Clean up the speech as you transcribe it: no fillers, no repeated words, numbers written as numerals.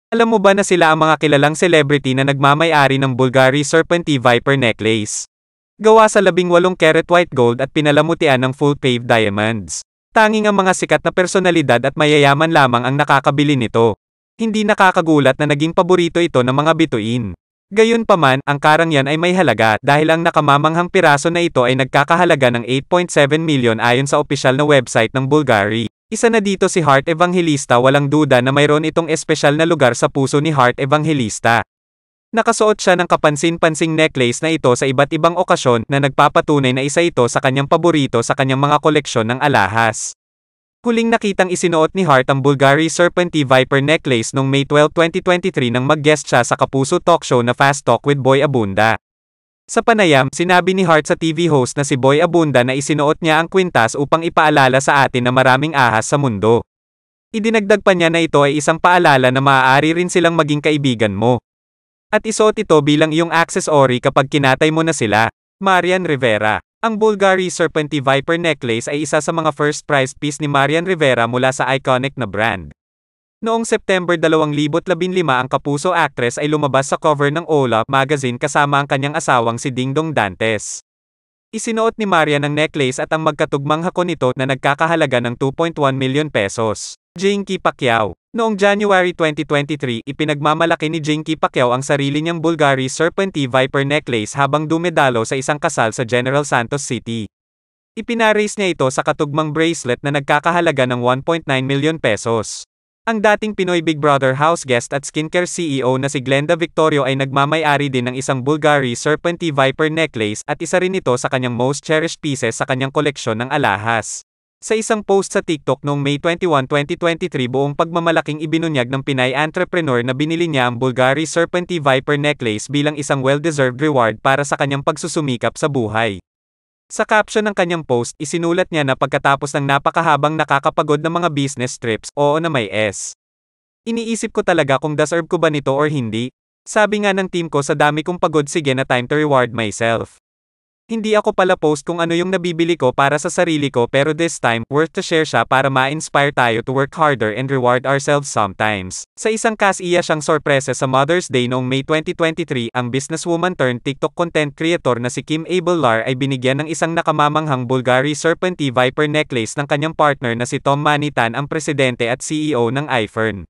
Alam mo ba na sila ang mga kilalang celebrity na nagmamay-ari ng Bulgari Serpenti Viper Necklace? Gawa sa 18 karat white gold at pinalamutian ng full-paved diamonds. Tanging ang mga sikat na personalidad at mayayaman lamang ang nakakabili nito. Hindi nakakagulat na naging paborito ito ng mga bituin. Gayunpaman, ang karang yan ay may halaga dahil ang nakamamanghang piraso na ito ay nagkakahalaga ng 8.7 million ayon sa opisyal na website ng Bulgari. Isa na dito si Heart Evangelista, walang duda na mayroon itong espesyal na lugar sa puso ni Heart Evangelista. Nakasuot siya ng kapansin-pansing necklace na ito sa iba't ibang okasyon na nagpapatunay na isa ito sa kanyang paborito sa kanyang mga koleksyon ng alahas. Huling nakitang isinuot ni Heart ang Bulgari Serpenti Viper Necklace noong May 12, 2023 nang mag-guest siya sa Kapuso talk show na Fast Talk with Boy Abunda. Sa panayam, sinabi ni Heart sa TV host na si Boy Abunda na isinuot niya ang kwintas upang ipaalala sa atin na maraming ahas sa mundo. Idinagdag pa niya na ito ay isang paalala na maaari rin silang maging kaibigan mo. At isuot ito bilang iyong accessory kapag kinatay mo na sila. Marian Rivera. Ang Bulgari Serpenti Viper Necklace ay isa sa mga first prize piece ni Marian Rivera mula sa iconic na brand. Noong September 2015 ang Kapuso actress ay lumabas sa cover ng Hola magazine kasama ang kanyang asawang si Dingdong Dantes. Isinuot ni Marian ang necklace at ang magkatugmang hako nito na nagkakahalaga ng 2.1 million pesos. Jinky Pacquiao. Noong January 2023, ipinagmamalaki ni Jinky Pacquiao ang sarili niyang Bulgari Serpenti Viper Necklace habang dumedalo sa isang kasal sa General Santos City. Ipinaraise niya ito sa katugmang bracelet na nagkakahalaga ng 1.9 million pesos. Ang dating Pinoy Big Brother house guest at skincare CEO na si Glenda Victorio ay nagmamay-ari din ng isang Bulgari Serpenti Viper Necklace at isa rin ito sa kanyang most cherished pieces sa kanyang koleksyon ng alahas. Sa isang post sa TikTok noong May 21, 2023 buong pagmamalaking ibinunyag ng Pinay entrepreneur na binili niya ang Bulgari Serpenti Viper Necklace bilang isang well-deserved reward para sa kanyang pagsusumikap sa buhay. Sa caption ng kanyang post, isinulat niya na pagkatapos ng napakahabang nakakapagod na mga business trips, oo na may S. Iniisip ko talaga kung deserve ko ba nito or hindi. Sabi nga ng team ko sa dami kong pagod, sige na time to reward myself. Hindi ako pala post kung ano yung nabibili ko para sa sarili ko, pero this time, worth to share siya para ma-inspire tayo to work harder and reward ourselves sometimes. Sa isang kasiya siyang sorpresa sa Mother's Day noong May 2023, ang businesswoman turned TikTok content creator na si Kim Abellar ay binigyan ng isang nakamamanghang Bulgari Serpenti Viper Necklace ng kanyang partner na si Tom Manitan, ang presidente at CEO ng iFern.